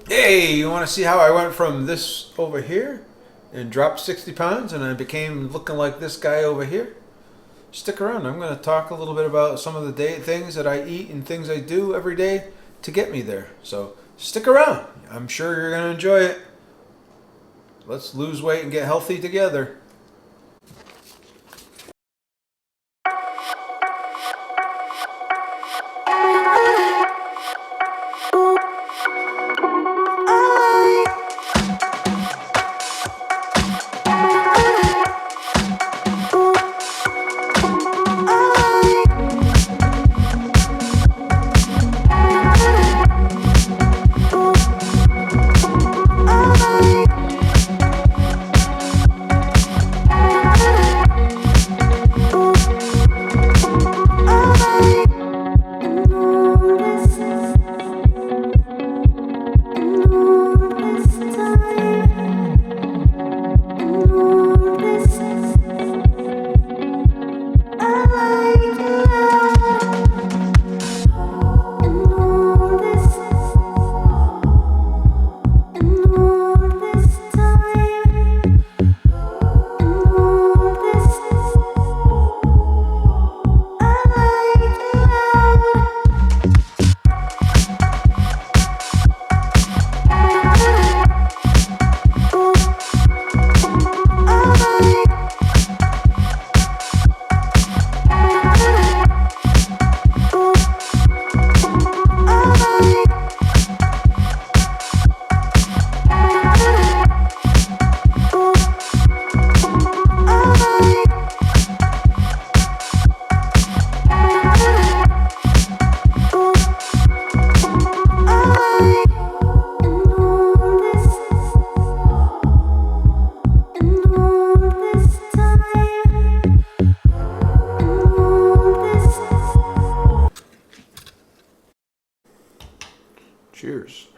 Hey, you want to see how I went from this over here and dropped 60 pounds and I became looking like this guy over here? Stick around. I'm going to talk a little bit about some of the things that I eat and things I do every day to get me there. So stick around. I'm sure you're going to enjoy it. Let's lose weight and get healthy together. Cheers.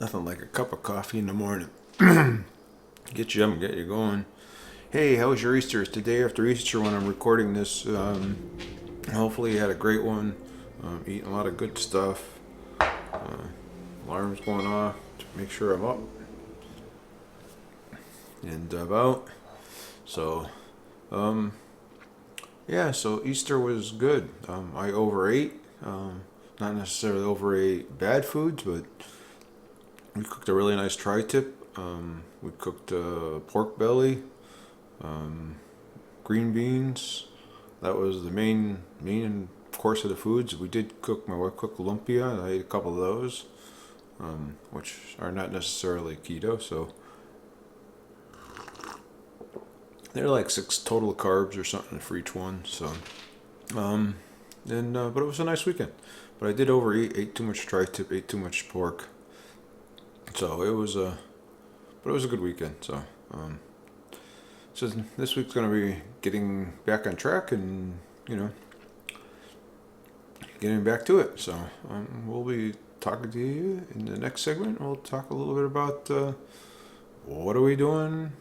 Nothing like a cup of coffee in the morning. Get you up and get you going. Hey, how was your Easter? It's the day after Easter when I'm recording this. Hopefully you had a great one. Eating a lot of good stuff. Alarm's going off to make sure I'm up and about. So, yeah, so Easter was good. I overate. Not necessarily overate bad foods, but we cooked a really nice tri-tip. We cooked pork belly, green beans. That was the main course of the foods. We did cook, my wife cooked lumpia. I ate a couple of those, which are not necessarily keto, so they're like 6 total carbs or something for each one. So, but it was a nice weekend. But I did overeat, ate too much tri-tip, ate too much pork. So it was but it was a good weekend. So, so this week's gonna be getting back on track and getting back to it. So we'll be talking to you in the next segment. We'll talk a little bit about what are we doing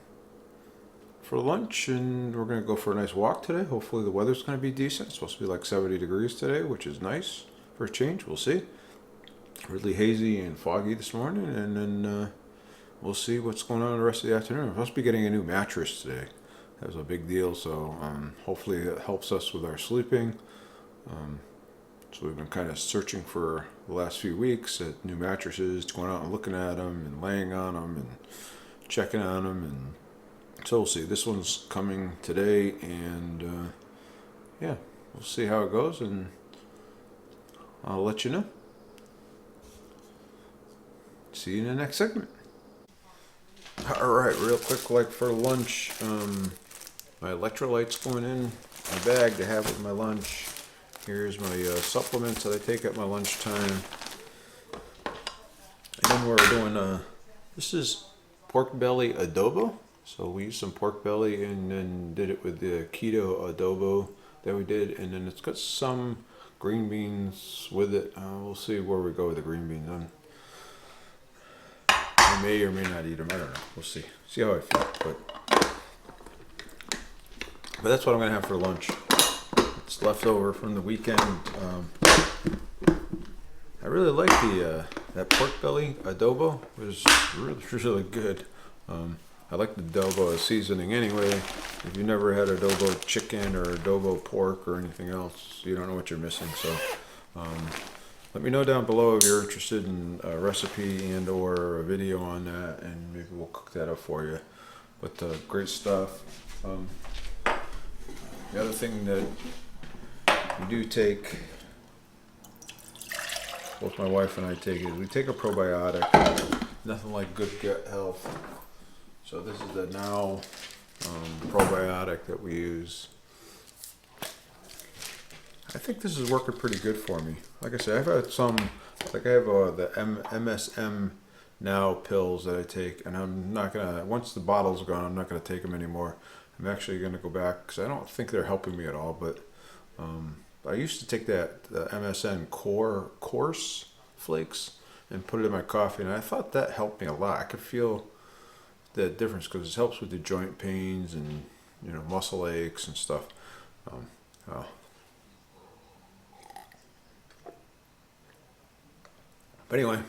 for lunch, and we're going to go for a nice walk today. Hopefully the weather's going to be decent. It's supposed to be like 70 degrees today, which is nice for a change. We'll see. Really hazy and foggy this morning, and then we'll see what's going on the rest of the afternoon. We're supposed to be getting a new mattress today. That was a big deal, so hopefully it helps us with our sleeping. So we've been kind of searching for the last few weeks at new mattresses, going out and looking at them and laying on them and checking on them, and so we'll see. This one's coming today, and yeah, we'll see how it goes, and I'll let you know. See you in the next segment. All right, real quick, like for lunch, my electrolytes going in my bag to have with my lunch. Here's my supplements that I take at my lunchtime. And then we're doing, this is pork belly adobo. So we used some pork belly and then did it with the keto adobo that we did. And then it's got some green beans with it. We'll see where we go with the green beans. I may or may not eat them. I don't know. We'll see. See how I feel. But that's what I'm going to have for lunch. It's left over from the weekend. I really like the that pork belly adobo. It was really good. I like the adobo as seasoning anyway. If you've never had adobo chicken or adobo pork or anything else, you don't know what you're missing. So let me know down below if you're interested in a recipe and or a video on that, and maybe we'll cook that up for you. But great stuff. The other thing that we do take, both my wife and I take, is we take a probiotic. Nothing like good gut health. So this is the Now probiotic that we use. I think this is working pretty good for me. Like I said, I've had some, like I have the MSM Now pills that I take, and I'm not gonna, once the bottle's gone, I'm not gonna take them anymore. I'm actually gonna go back because I don't think they're helping me at all. But I used to take the MSM course flakes and put it in my coffee, and I thought that helped me a lot. I could feel the difference because it helps with the joint pains and muscle aches and stuff. But anyway,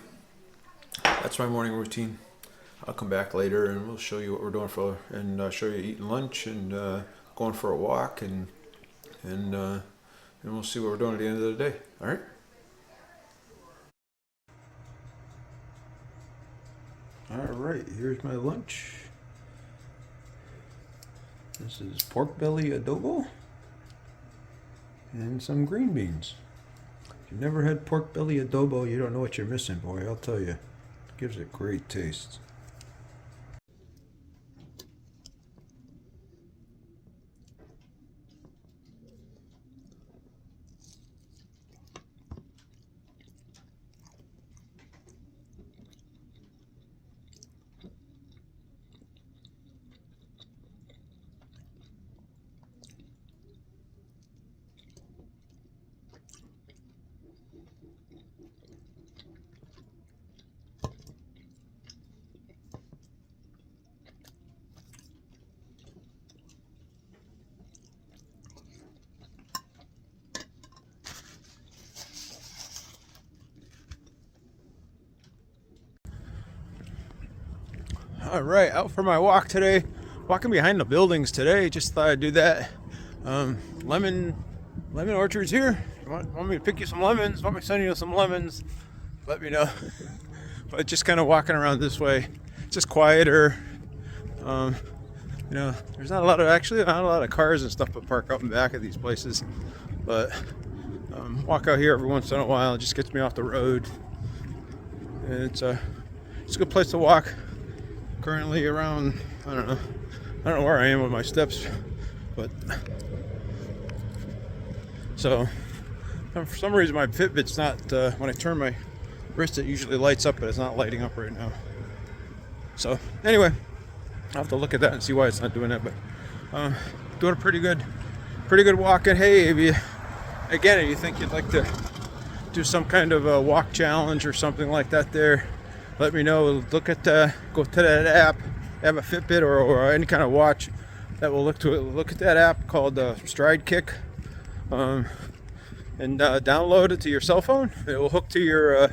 that's my morning routine. I'll come back later and we'll show you what we're doing and show you eating lunch and going for a walk and we'll see what we're doing at the end of the day. All right. All right, here's my lunch. This is pork belly adobo and some green beans. If you've never had pork belly adobo, you don't know what you're missing, boy. I'll tell you, it gives it great taste. All right, out for my walk today. Walking behind the buildings today. Just thought I'd do that. Lemon orchards here. Want me to pick you some lemons? Want me to send you some lemons? Let me know. But just kind of walking around this way. It's just quieter. There's not a lot of cars and stuff that park out in back of these places. But walk out here every once in a while. It just gets me off the road. And it's a good place to walk. Currently around, I don't know where I am with my steps, but so for some reason my Fitbit's not, when I turn my wrist it usually lights up, but it's not lighting up right now. So anyway, I'll have to look at that and see why it's not doing that, but doing a pretty good walk. And hey, if you think you'd like to do some kind of a walk challenge or something like that there, let me know. Go to that app. Have a Fitbit or any kind of watch that will look at that app called Stride Kick, and download it to your cell phone. It will hook to your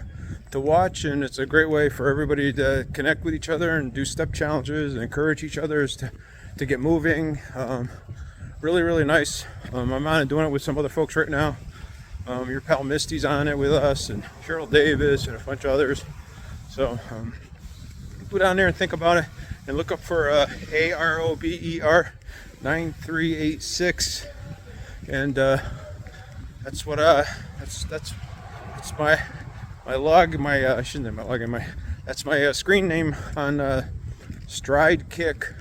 watch, and it's a great way for everybody to connect with each other and do step challenges and encourage each other to get moving. Really nice. I'm on doing it with some other folks right now. Your pal Misty's on it with us, and Cheryl Davis and a bunch of others. So go down there and think about it, and look up for AROBER 9386, and that's what that's my log, I shouldn't have my login, that's my screen name on Stride Kick.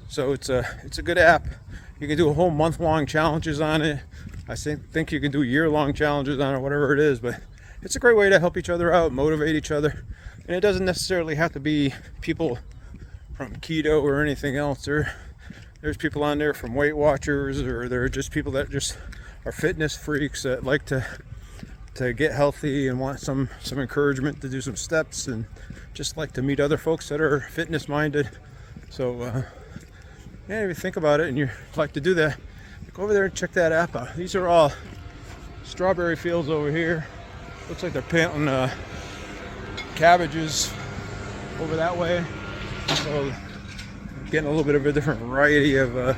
So it's a good app. You can do a whole month-long challenges on it. I think you can do year-long challenges on it, whatever it is, but it's a great way to help each other out, motivate each other. And it doesn't necessarily have to be people from keto or anything else. There's people on there from Weight Watchers, or there are just people that just are fitness freaks that like to get healthy and want some encouragement to do some steps, and just like to meet other folks that are fitness minded. So yeah, if you think about it and you like to do that, go over there and check that app out. These are all strawberry fields over here. Looks like they're planting cabbages over that way. So getting a little bit of a different variety of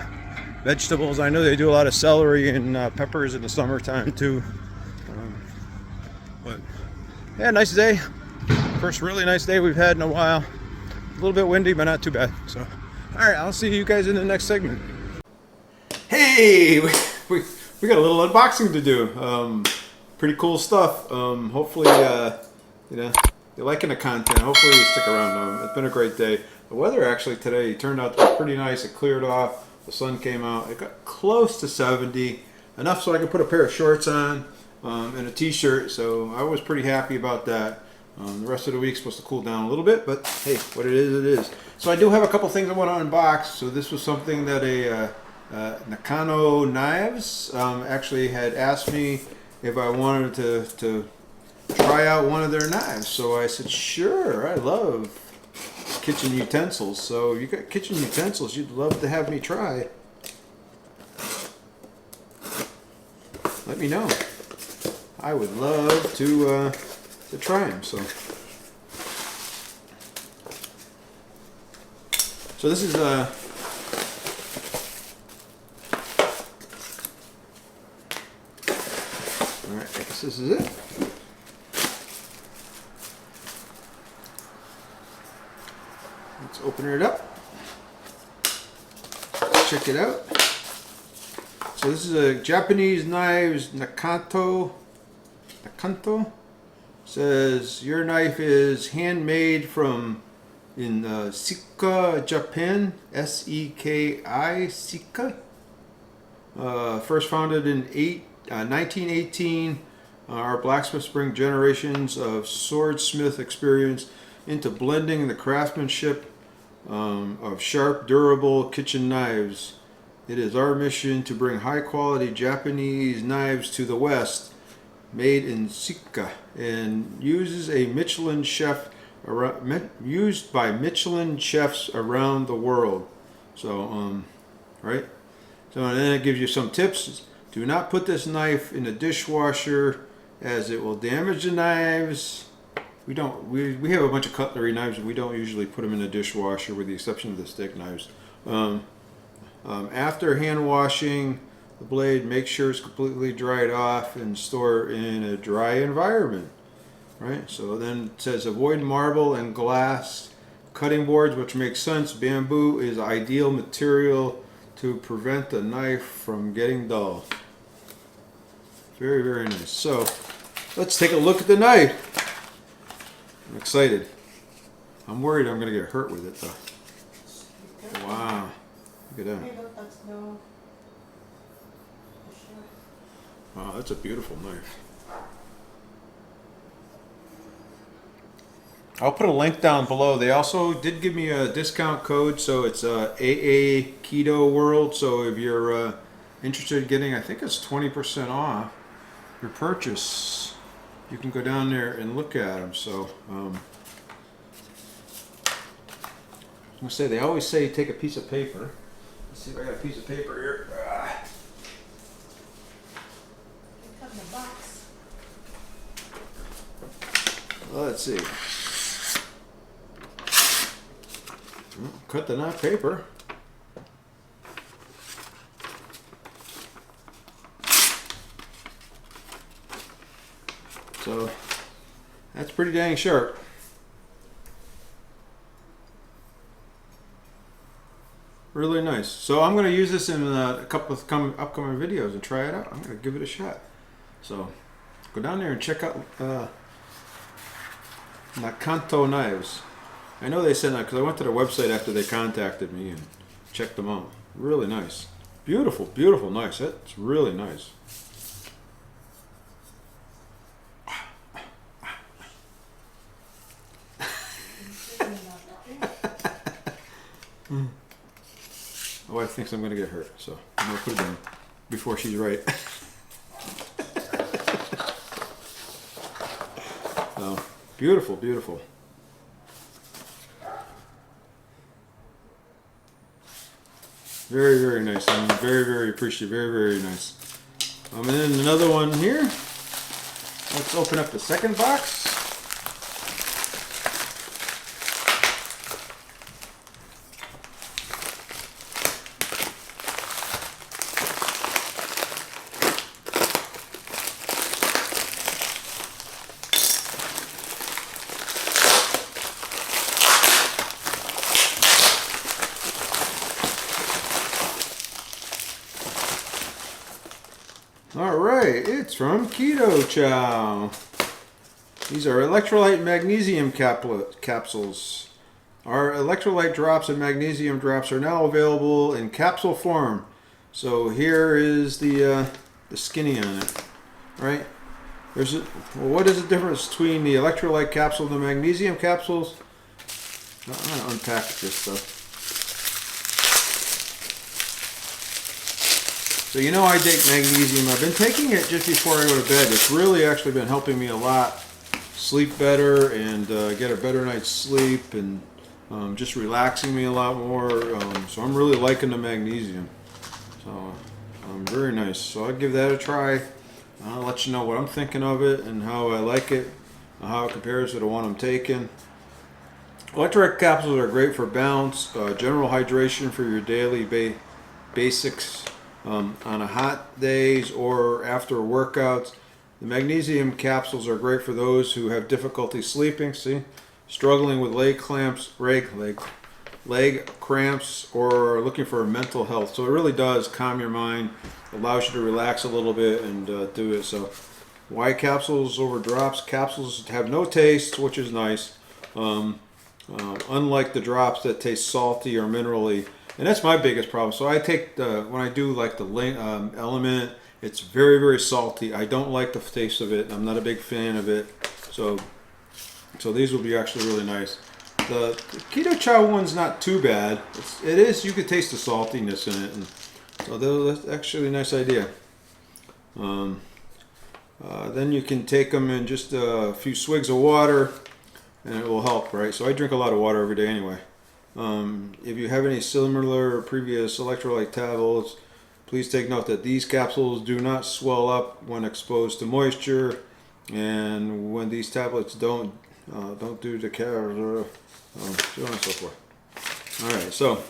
vegetables. I know they do a lot of celery and peppers in the summertime too. But yeah, nice day. First really nice day we've had in a while. A little bit windy, but not too bad. So, all right, I'll see you guys in the next segment. Hey, we got a little unboxing to do. Pretty cool stuff. Hopefully, you know, you're liking the content. Hopefully you stick around. It's been a great day. The weather actually today turned out to be pretty nice. It cleared off. The sun came out. It got close to 70. Enough so I could put a pair of shorts on and a t-shirt. So I was pretty happy about that. The rest of the week's supposed to cool down a little bit, but hey, what it is, it is. So I do have a couple things I want to unbox. So this was something that Nakano Knives actually had asked me if I wanted to try out one of their knives. So I said, sure, I love kitchen utensils. So if you got kitchen utensils you'd love to have me try, let me know. I would love to try them. So this is all right, I guess this is it. Let's open it up. Check it out. So this is a Japanese knives Nakanto. Says your knife is handmade in Sika, Japan. S-E-K-I, Sika. First founded in 1918. Our blacksmiths bring generations of swordsmith experience into blending the craftsmanship of sharp, durable kitchen knives. It is our mission to bring high-quality Japanese knives to the West, made in Sika, and uses a Michelin chef used by Michelin chefs around the world. So, right. So, and then it gives you some tips. Do not put this knife in the dishwasher, as it will damage the knives. We have a bunch of cutlery knives, and we don't usually put them in the dishwasher, with the exception of the steak knives. After hand washing the blade, make sure it's completely dried off and store in a dry environment. Right. So then it says avoid marble and glass cutting boards, which makes sense. Bamboo is ideal material to prevent the knife from getting dull. Very, very nice. So let's take a look at the knife. I'm excited. I'm worried I'm going to get hurt with it though. Wow. Look at that. Wow, that's a beautiful knife. I'll put a link down below. They also did give me a discount code, so it's AA Keto World. So if you're interested in getting, I think it's 20% off your purchase, you can go down there and look at them. So I'm gonna say, they always say take a piece of paper. Let's see if I got a piece of paper here. Well, let's see. Cut the knot paper. So that's pretty dang sharp. Really nice. So I'm going to use this in a couple of upcoming videos and try it out. I'm going to give it a shot. So go down there and check out Nakanto Knives. I know they said that because I went to their website after they contacted me and checked them out. Really nice. Beautiful, beautiful, nice. That's really nice. My wife thinks I'm going to get hurt, so I'm going to put it in before she's right. So, beautiful, beautiful. Very, very nice. I'm very, very appreciative. Very, very nice. And then another one here. Let's open up the second box. All right, it's from Keto Chow. These are electrolyte magnesium capsules. Our electrolyte drops and magnesium drops are now available in capsule form. So here is the skinny on it, right? What is the difference between the electrolyte capsule and the magnesium capsules? I'm gonna unpack this stuff. So you know I take magnesium. I've been taking it just before I go to bed. It's really actually been helping me a lot. Sleep better and get a better night's sleep and just relaxing me a lot more. So I'm really liking the magnesium. So very nice. So I'll give that a try. I'll let you know what I'm thinking of it and how I like it, how it compares to the one I'm taking. Electrolyte capsules are great for balance, general hydration for your daily basics. On a hot days or after workouts. The magnesium capsules are great for those who have difficulty sleeping, struggling with leg cramps, or looking for mental health. So it really does calm your mind, allows you to relax a little bit and do it. So why capsules over drops? Capsules have no taste, which is nice. Unlike the drops that taste salty or minerally. And that's my biggest problem. So I take when I do like the element, it's very, very salty. I don't like the taste of it. I'm not a big fan of it. So these will be actually really nice. The Keto Chow one's not too bad. You could taste the saltiness in it. And so that's actually a nice idea. Then you can take them in just a few swigs of water and it will help, right? So I drink a lot of water every day anyway. If you have any similar previous electrolyte tablets, please take note that these capsules do not swell up when exposed to moisture, and when these tablets don't do the carbs, so on and so forth. All right, so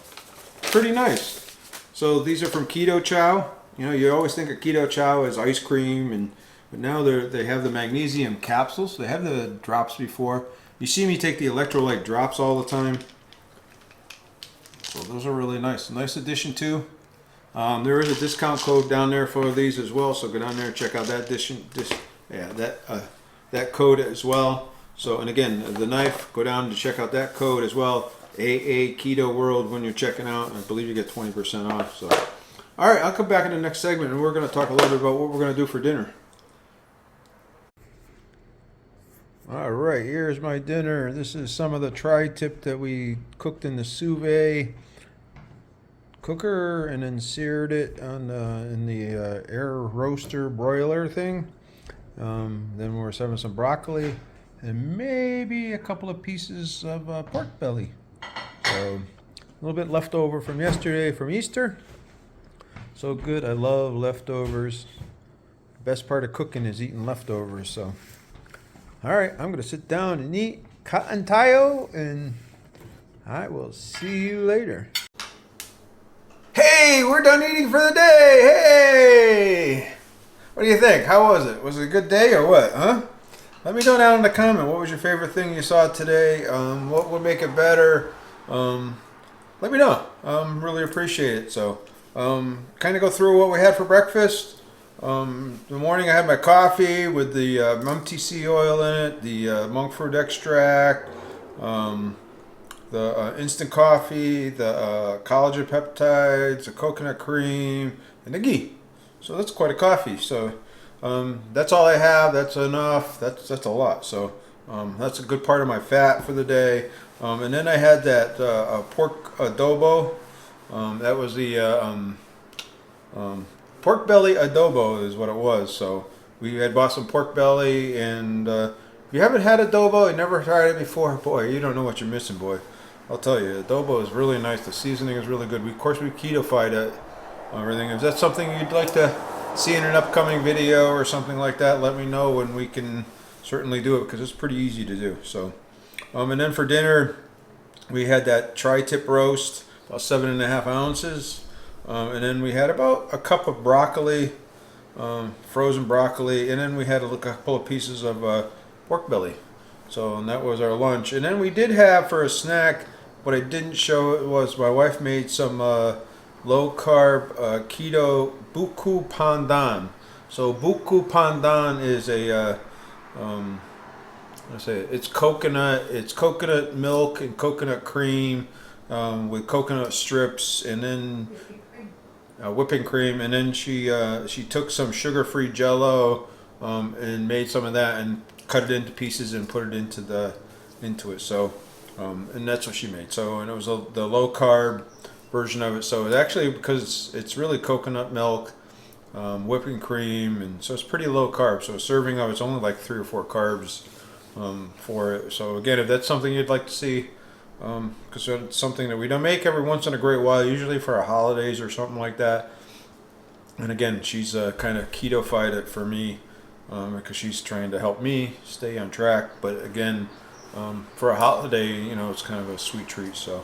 pretty nice. So these are from Keto Chow. You know, you always think of Keto Chow as ice cream, but now they have the magnesium capsules. They have the drops before. You see me take the electrolyte drops all the time. So those are really nice. Nice addition too. There is a discount code down there for these as well. So go down there and check out that that code as well. So, and again, the knife, go down to check out that code as well. AA Keto World when you're checking out. I believe you get 20% off. So, all right, I'll come back in the next segment and we're going to talk a little bit about what we're going to do for dinner. All right, here's my dinner. This is some of the tri-tip that we cooked in the sous vide cooker and then seared it in the air roaster broiler thing. Then we're having some broccoli and maybe a couple of pieces of pork belly. So a little bit left over from yesterday from Easter. So good. I love leftovers. Best part of cooking is eating leftovers. So. All right, I'm going to sit down and eat cotton tayo, and I will see you later. Hey, we're done eating for the day. Hey! What do you think? How was it? Was it a good day or what, huh? Let me know down in the comment. What was your favorite thing you saw today? What would make it better? Let me know. Really appreciate it. So, kind of go through what we had for breakfast. In the morning I had my coffee with the MTC oil in it, the monk fruit extract, the instant coffee, the collagen peptides, the coconut cream, and the ghee. So that's quite a coffee. So that's all I have. That's enough. That's a lot. So that's a good part of my fat for the day. And then I had that pork adobo. That was the pork belly adobo is what it was. So we had bought some pork belly, and if you haven't had adobo, you never tried it before, boy, you don't know what you're missing, boy. I'll tell you, adobo is really nice. The seasoning is really good. Of course, we keto-fied it, everything. Is that something you'd like to see in an upcoming video or something like that, let me know and we can certainly do it, because it's pretty easy to do. So, and then for dinner, we had that tri-tip roast, about 7.5 ounces. And then we had about a cup of broccoli, frozen broccoli, and then we had a couple of pieces of pork belly. So, and that was our lunch. And then we did have for a snack, what I didn't show it was my wife made some low carb keto buku pandan. So buku pandan is a it's coconut milk and coconut cream with coconut strips, and then whipping cream, and then she took some sugar-free Jello and made some of that and cut it into pieces and put it into it. So and that's what she made. So, and it was the low carb version of it. So it actually, because it's really coconut milk, whipping cream, and so it's pretty low carb. So a serving of it's only like 3 or 4 carbs for it. So again, if that's something you'd like to see, because it's something that we don't make every once in a great while, usually for our holidays or something like that. And again, she's kind of keto-fied it for me because she's trying to help me stay on track. But again, for a holiday, you know, it's kind of a sweet treat. So,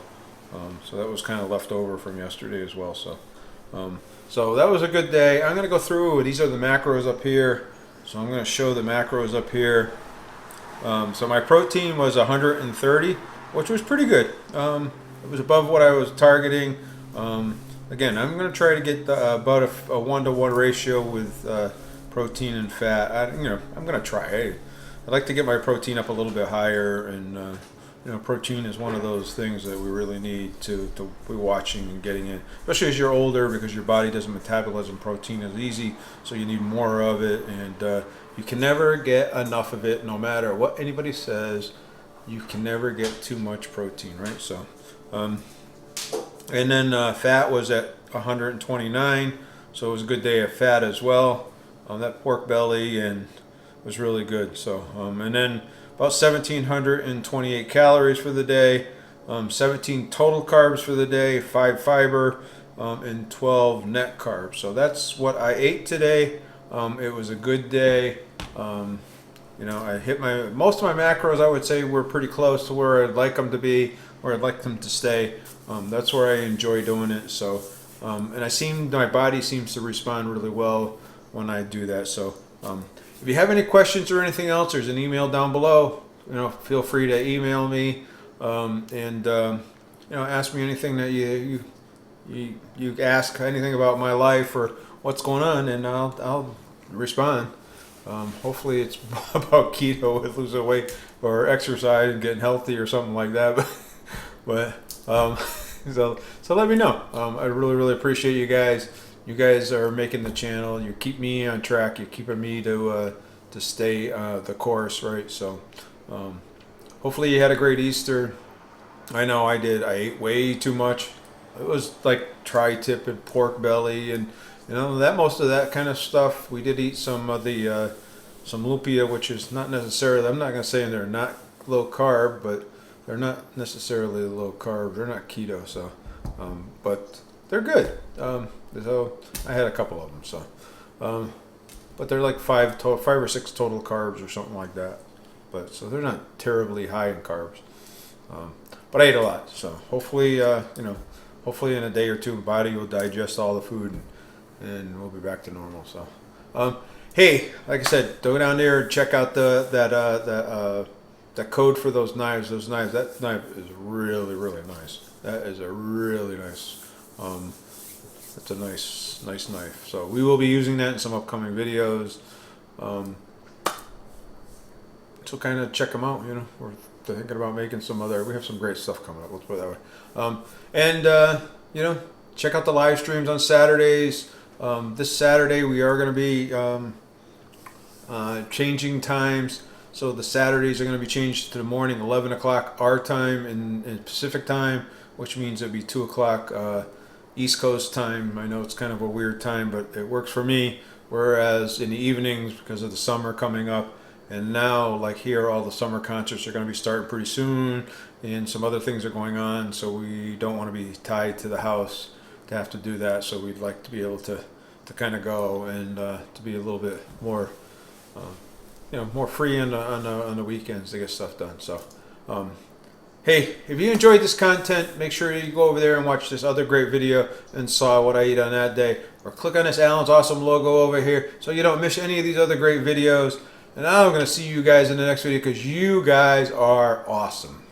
so that was kind of left over from yesterday as well. So, so that was a good day. I'm going to go through. These are the macros up here. So I'm going to show the macros up here. So my protein was 130, which was pretty good. It was above what I was targeting. Again, I'm going to try to get about a 1-to-1 ratio with protein and fat. I'm going to try. I'd like to get my protein up a little bit higher, and protein is one of those things that we really need to be watching and getting in, especially as you're older, because your body doesn't metabolize protein as easy, so you need more of it, and you can never get enough of it, no matter what anybody says. You can never get too much protein, right? So, and then fat was at 129, so it was a good day of fat as well. That pork belly and was really good. So, and then about 1,728 calories for the day, 17 total carbs for the day, 5 fiber, and 12 net carbs. So that's what I ate today. It was a good day. I hit most of my macros. I would say were pretty close to where I'd like them to be, where I'd like them to stay. That's where I enjoy doing it. So, and my body seems to respond really well when I do that. So, if you have any questions or anything else, there's an email down below. Feel free to email me, and ask me anything that you ask, anything about my life or what's going on, and I'll respond. Hopefully it's about keto with losing weight or exercise and getting healthy or something like that. But so let me know. I really appreciate you guys. You guys are making the channel. You keep me on track. You're keeping me to stay the course, right? So hopefully you had a great Easter. I know I did. I ate way too much. It was like tri-tip and pork belly, and that most of that kind of stuff. We did eat some of the some lupia, which is not necessarily. I'm not going to say they're not low carb, but they're not necessarily low carb. They're not keto, so but they're good. So I had a couple of them. So, but they're like 5 or 6 total carbs or something like that. But so they're not terribly high in carbs. But I ate a lot. So hopefully, hopefully in a day or two, my body will digest all the food, and we'll be back to normal. So, hey, like I said, go down there and check out that code for those knives. Those knives. That knife is really nice. That is a really nice. It's a nice knife. So we will be using that in some upcoming videos. So kind of check them out. We're thinking about making we have some great stuff coming up. Let's put it that way. And check out the live streams on Saturdays. This Saturday we are going to be changing times. So the Saturdays are going to be changed to the morning, 11 o'clock our time in Pacific time, which means it'll be 2 o'clock East Coast time. I know it's kind of a weird time, but it works for me. Whereas in the evenings, because of the summer coming up, and now like here, all the summer concerts are going to be starting pretty soon, and some other things are going on. So we don't want to be tied to the house to have to do that. So we'd like to be able to to kind of go and to be a little bit more, more free on the weekends to get stuff done. So, hey, if you enjoyed this content, make sure you go over there and watch this other great video and saw what I eat on that day, or click on this Alan's Awesome logo over here so you don't miss any of these other great videos. And I'm going to see you guys in the next video because you guys are awesome.